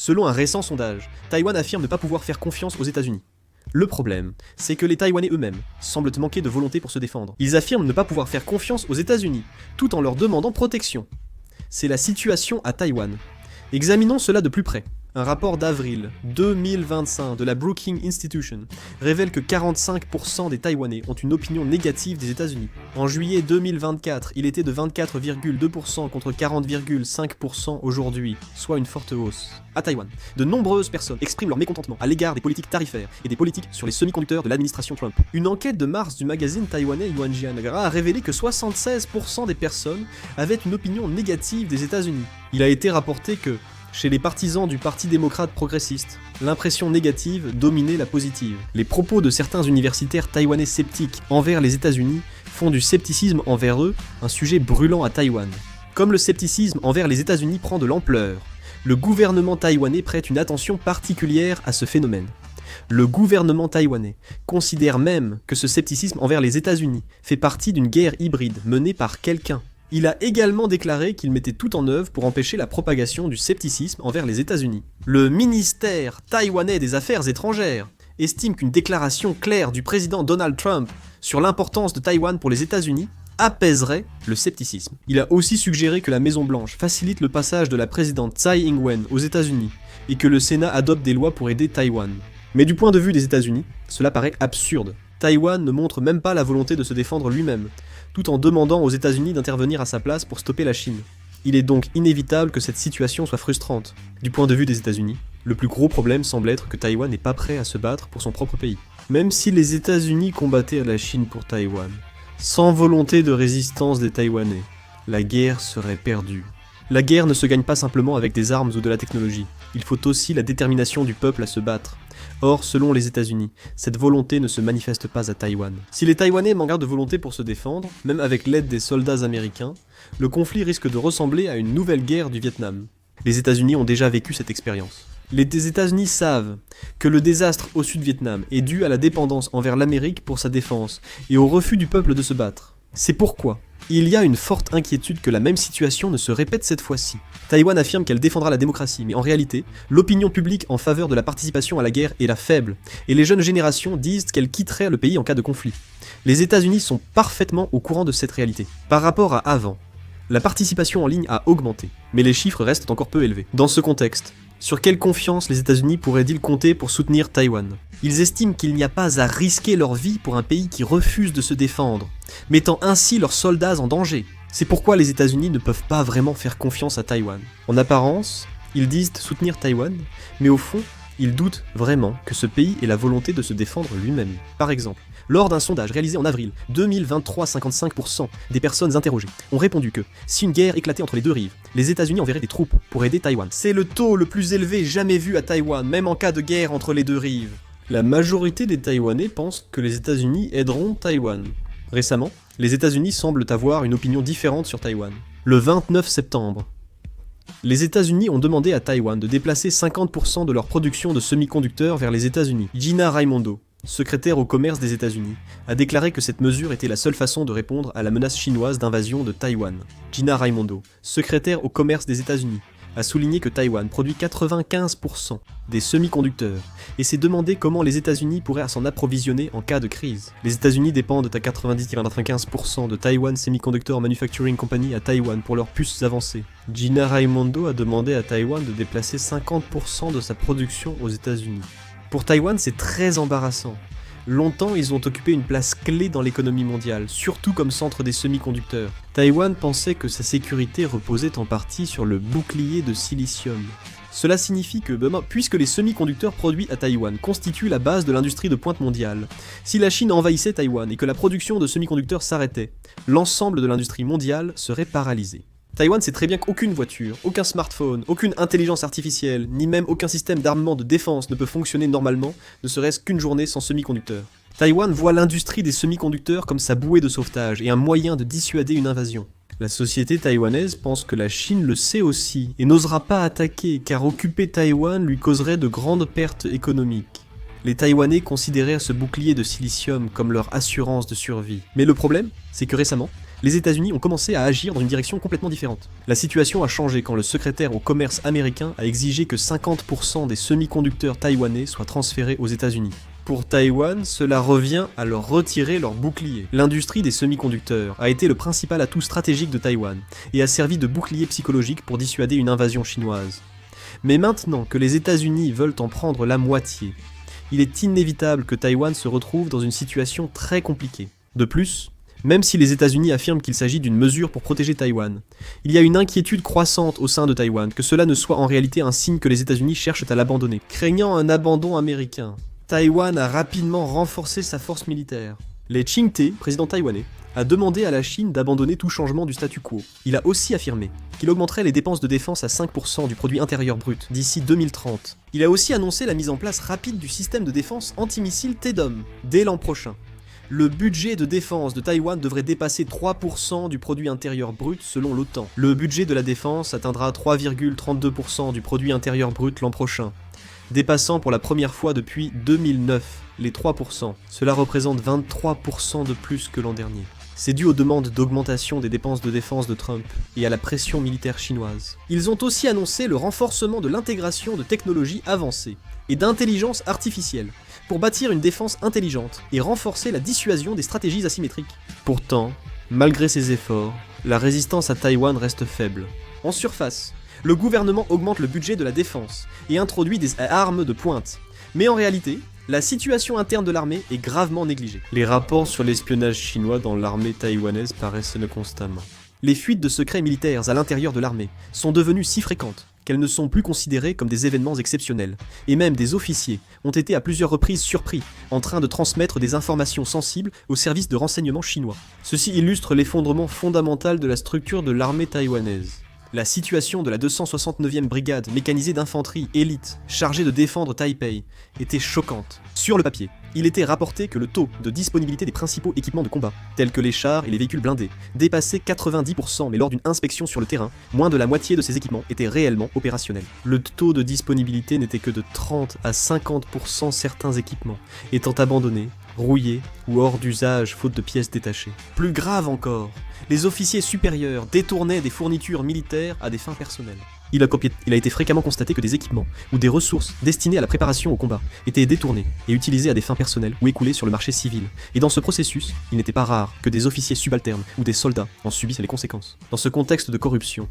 Selon un récent sondage, Taïwan affirme ne pas pouvoir faire confiance aux États-Unis. Le problème, c'est que les Taïwanais eux-mêmes semblent manquer de volonté pour se défendre. Ils affirment ne pas pouvoir faire confiance aux États-Unis, tout en leur demandant protection. C'est la situation à Taïwan. Examinons cela de plus près. Un rapport d'avril 2025 de la Brookings Institution révèle que 45% des Taïwanais ont une opinion négative des États-Unis. En juillet 2024, il était de 24,2% contre 40,5% aujourd'hui, soit une forte hausse. À Taïwan, de nombreuses personnes expriment leur mécontentement à l'égard des politiques tarifaires et des politiques sur les semi-conducteurs de l'administration Trump. Une enquête de mars du magazine taïwanais Yuanjian a révélé que 76% des personnes avaient une opinion négative des États-Unis. Il a été rapporté que chez les partisans du Parti démocrate progressiste, l'impression négative dominait la positive. Les propos de certains universitaires taïwanais sceptiques envers les États-Unis font du scepticisme envers eux un sujet brûlant à Taïwan. Comme le scepticisme envers les États-Unis prend de l'ampleur, le gouvernement taïwanais prête une attention particulière à ce phénomène. Le gouvernement taïwanais considère même que ce scepticisme envers les États-Unis fait partie d'une guerre hybride menée par quelqu'un. Il a également déclaré qu'il mettait tout en œuvre pour empêcher la propagation du scepticisme envers les États-Unis. Le ministère taïwanais des Affaires étrangères estime qu'une déclaration claire du président Donald Trump sur l'importance de Taïwan pour les États-Unis apaiserait le scepticisme. Il a aussi suggéré que la Maison-Blanche facilite le passage de la présidente Tsai Ing-wen aux États-Unis et que le Sénat adopte des lois pour aider Taïwan. Mais du point de vue des États-Unis, cela paraît absurde. Taïwan ne montre même pas la volonté de se défendre lui-même, tout en demandant aux États-Unis d'intervenir à sa place pour stopper la Chine. Il est donc inévitable que cette situation soit frustrante. Du point de vue des États-Unis, le plus gros problème semble être que Taïwan n'est pas prêt à se battre pour son propre pays. Même si les États-Unis combattaient la Chine pour Taïwan, sans volonté de résistance des Taïwanais, la guerre serait perdue. La guerre ne se gagne pas simplement avec des armes ou de la technologie, il faut aussi la détermination du peuple à se battre. Or, selon les États-Unis, cette volonté ne se manifeste pas à Taïwan. Si les Taïwanais manquent de volonté pour se défendre, même avec l'aide des soldats américains, le conflit risque de ressembler à une nouvelle guerre du Vietnam. Les États-Unis ont déjà vécu cette expérience. Les États-Unis savent que le désastre au Sud-Vietnam est dû à la dépendance envers l'Amérique pour sa défense et au refus du peuple de se battre. C'est pourquoi il y a une forte inquiétude que la même situation ne se répète cette fois-ci. Taïwan affirme qu'elle défendra la démocratie, mais en réalité, l'opinion publique en faveur de la participation à la guerre est la faible, et les jeunes générations disent qu'elles quitteraient le pays en cas de conflit. Les États-Unis sont parfaitement au courant de cette réalité. Par rapport à avant, la participation en ligne a augmenté, mais les chiffres restent encore peu élevés. Dans ce contexte, sur quelle confiance les États-Unis pourraient-ils compter pour soutenir Taïwan ? Ils estiment qu'il n'y a pas à risquer leur vie pour un pays qui refuse de se défendre, mettant ainsi leurs soldats en danger. C'est pourquoi les États-Unis ne peuvent pas vraiment faire confiance à Taïwan. En apparence, ils disent soutenir Taïwan, mais au fond, ils doutent vraiment que ce pays ait la volonté de se défendre lui-même. Par exemple, lors d'un sondage réalisé en avril 2023, 55% des personnes interrogées ont répondu que si une guerre éclatait entre les deux rives, les États-Unis enverraient des troupes pour aider Taïwan. C'est le taux le plus élevé jamais vu à Taïwan, même en cas de guerre entre les deux rives. La majorité des Taïwanais pensent que les États-Unis aideront Taïwan. Récemment, les États-Unis semblent avoir une opinion différente sur Taïwan. Le 29 septembre, les États-Unis ont demandé à Taïwan de déplacer 50% de leur production de semi-conducteurs vers les États-Unis. Gina Raimondo, secrétaire au commerce des États-Unis, a déclaré que cette mesure était la seule façon de répondre à la menace chinoise d'invasion de Taïwan. Gina Raimondo, secrétaire au commerce des États-Unis, a souligné que Taïwan produit 95% des semi-conducteurs et s'est demandé comment les États-Unis pourraient s'en approvisionner en cas de crise. Les États-Unis dépendent à 90,95% de Taiwan Semiconductor Manufacturing Company à Taïwan pour leurs puces avancées. Gina Raimondo a demandé à Taïwan de déplacer 50% de sa production aux États-Unis. Pour Taïwan, c'est très embarrassant. Longtemps, ils ont occupé une place clé dans l'économie mondiale, surtout comme centre des semi-conducteurs. Taïwan pensait que sa sécurité reposait en partie sur le bouclier de silicium. Cela signifie que, puisque les semi-conducteurs produits à Taïwan constituent la base de l'industrie de pointe mondiale, si la Chine envahissait Taïwan et que la production de semi-conducteurs s'arrêtait, l'ensemble de l'industrie mondiale serait paralysé. Taïwan sait très bien qu'aucune voiture, aucun smartphone, aucune intelligence artificielle, ni même aucun système d'armement de défense ne peut fonctionner normalement, ne serait-ce qu'une journée sans semi-conducteurs. Taïwan voit l'industrie des semi-conducteurs comme sa bouée de sauvetage et un moyen de dissuader une invasion. La société taïwanaise pense que la Chine le sait aussi et n'osera pas attaquer car occuper Taïwan lui causerait de grandes pertes économiques. Les Taïwanais considéraient ce bouclier de silicium comme leur assurance de survie. Mais le problème, c'est que récemment, les États-Unis ont commencé à agir dans une direction complètement différente. La situation a changé quand le secrétaire au commerce américain a exigé que 50% des semi-conducteurs taïwanais soient transférés aux États-Unis. Pour Taïwan, cela revient à leur retirer leur bouclier. L'industrie des semi-conducteurs a été le principal atout stratégique de Taïwan et a servi de bouclier psychologique pour dissuader une invasion chinoise. Mais maintenant que les États-Unis veulent en prendre la moitié, il est inévitable que Taïwan se retrouve dans une situation très compliquée. De plus, même si les États-Unis affirment qu'il s'agit d'une mesure pour protéger Taïwan, il y a une inquiétude croissante au sein de Taïwan que cela ne soit en réalité un signe que les États-Unis cherchent à l'abandonner. Craignant un abandon américain, Taïwan a rapidement renforcé sa force militaire. Les Ching-te, président taïwanais, a demandé à la Chine d'abandonner tout changement du statu quo. Il a aussi affirmé qu'il augmenterait les dépenses de défense à 5% du produit intérieur brut d'ici 2030. Il a aussi annoncé la mise en place rapide du système de défense antimissile TEDOM dès l'an prochain. Le budget de défense de Taïwan devrait dépasser 3% du produit intérieur brut selon l'OTAN. Le budget de la défense atteindra 3,32% du produit intérieur brut l'an prochain, dépassant pour la première fois depuis 2009 les 3%. Cela représente 23% de plus que l'an dernier. C'est dû aux demandes d'augmentation des dépenses de défense de Trump et à la pression militaire chinoise. Ils ont aussi annoncé le renforcement de l'intégration de technologies avancées et d'intelligence artificielle pour bâtir une défense intelligente et renforcer la dissuasion des stratégies asymétriques. Pourtant, malgré ces efforts, la résistance à Taïwan reste faible. En surface, le gouvernement augmente le budget de la défense et introduit des armes de pointe. Mais en réalité, la situation interne de l'armée est gravement négligée. Les rapports sur l'espionnage chinois dans l'armée taïwanaise paraissent constamment. Les fuites de secrets militaires à l'intérieur de l'armée sont devenues si fréquentes qu'elles ne sont plus considérées comme des événements exceptionnels. Et même des officiers ont été à plusieurs reprises surpris en train de transmettre des informations sensibles aux services de renseignement chinois. Ceci illustre l'effondrement fondamental de la structure de l'armée taïwanaise. La situation de la 269e brigade mécanisée d'infanterie élite chargée de défendre Taipei était choquante. Sur le papier, il était rapporté que le taux de disponibilité des principaux équipements de combat, tels que les chars et les véhicules blindés, dépassait 90%, mais lors d'une inspection sur le terrain, moins de la moitié de ces équipements étaient réellement opérationnels. Le taux de disponibilité n'était que de 30 à 50%, certains équipements étant abandonnés, rouillés ou hors d'usage faute de pièces détachées. Plus grave encore, les officiers supérieurs détournaient des fournitures militaires à des fins personnelles. Il a été fréquemment constaté que des équipements ou des ressources destinées à la préparation au combat étaient détournés et utilisés à des fins personnelles ou écoulés sur le marché civil. Et dans ce processus, il n'était pas rare que des officiers subalternes ou des soldats en subissent les conséquences. Dans ce contexte de corruption,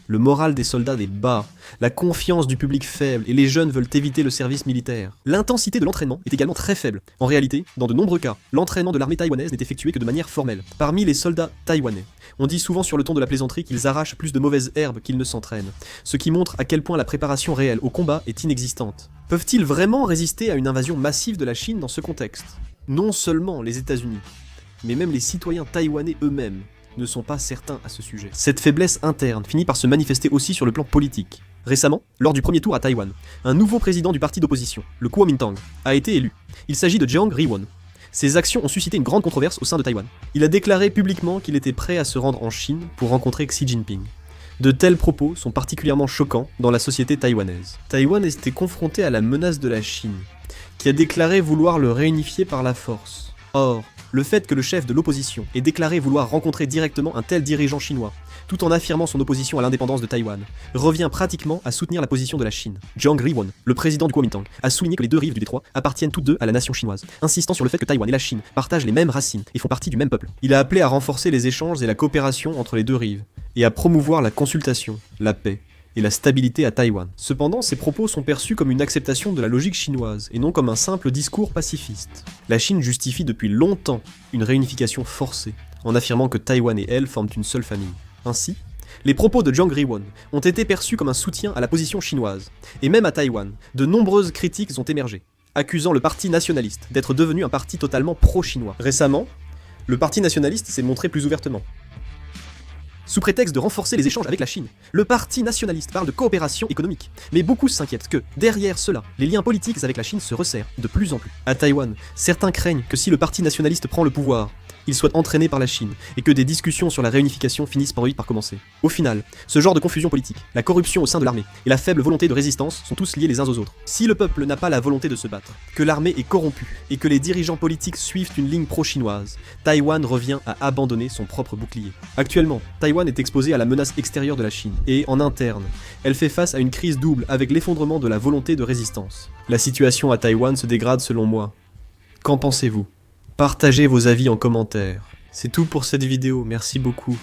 le moral des soldats est bas, la confiance du public faible et les jeunes veulent éviter le service militaire. L'intensité de l'entraînement est également très faible. En réalité, dans de nombreux cas, l'entraînement de l'armée taïwanaise n'est effectué que de manière formelle. Parmi les soldats taïwanais, on dit souvent sur le ton de la plaisanterie qu'ils arrachent plus de mauvaises herbes qu'ils ne s'entraînent, ce qui montre à quel point la préparation réelle au combat est inexistante. Peuvent-ils vraiment résister à une invasion massive de la Chine dans ce contexte? Non seulement les États-Unis, mais même les citoyens taïwanais eux-mêmes ne sont pas certains à ce sujet. Cette faiblesse interne finit par se manifester aussi sur le plan politique. Récemment, lors du premier tour à Taïwan, un nouveau président du parti d'opposition, le Kuomintang, a été élu. Il s'agit de Jiang Ri-won. Ses actions ont suscité une grande controverse au sein de Taïwan. Il a déclaré publiquement qu'il était prêt à se rendre en Chine pour rencontrer Xi Jinping. De tels propos sont particulièrement choquants dans la société taïwanaise. Taïwan était confronté à la menace de la Chine, qui a déclaré vouloir le réunifier par la force. Or, le fait que le chef de l'opposition ait déclaré vouloir rencontrer directement un tel dirigeant chinois, tout en affirmant son opposition à l'indépendance de Taïwan, revient pratiquement à soutenir la position de la Chine. Jiang Ri-won, le président du Kuomintang, a souligné que les deux rives du détroit appartiennent toutes deux à la nation chinoise, insistant sur le fait que Taïwan et la Chine partagent les mêmes racines et font partie du même peuple. Il a appelé à renforcer les échanges et la coopération entre les deux rives, et à promouvoir la consultation, la paix et la stabilité à Taïwan. Cependant, ces propos sont perçus comme une acceptation de la logique chinoise, et non comme un simple discours pacifiste. La Chine justifie depuis longtemps une réunification forcée, en affirmant que Taïwan et elle forment une seule famille. Ainsi, les propos de Jiang Ri-won ont été perçus comme un soutien à la position chinoise, et même à Taïwan, de nombreuses critiques ont émergé, accusant le parti nationaliste d'être devenu un parti totalement pro-chinois. Récemment, le parti nationaliste s'est montré plus ouvertement. Sous prétexte de renforcer les échanges avec la Chine, le parti nationaliste parle de coopération économique. Mais beaucoup s'inquiètent que, derrière cela, les liens politiques avec la Chine se resserrent de plus en plus. À Taïwan, certains craignent que si le parti nationaliste prend le pouvoir, il soit entraîné par la Chine, et que des discussions sur la réunification finissent par commencer. Au final, ce genre de confusion politique, la corruption au sein de l'armée, et la faible volonté de résistance sont tous liés les uns aux autres. Si le peuple n'a pas la volonté de se battre, que l'armée est corrompue, et que les dirigeants politiques suivent une ligne pro-chinoise, Taïwan revient à abandonner son propre bouclier. Actuellement, Taïwan est exposée à la menace extérieure de la Chine, et en interne, elle fait face à une crise double avec l'effondrement de la volonté de résistance. La situation à Taïwan se dégrade selon moi. Qu'en pensez-vous ? Partagez vos avis en commentaire. C'est tout pour cette vidéo, merci beaucoup.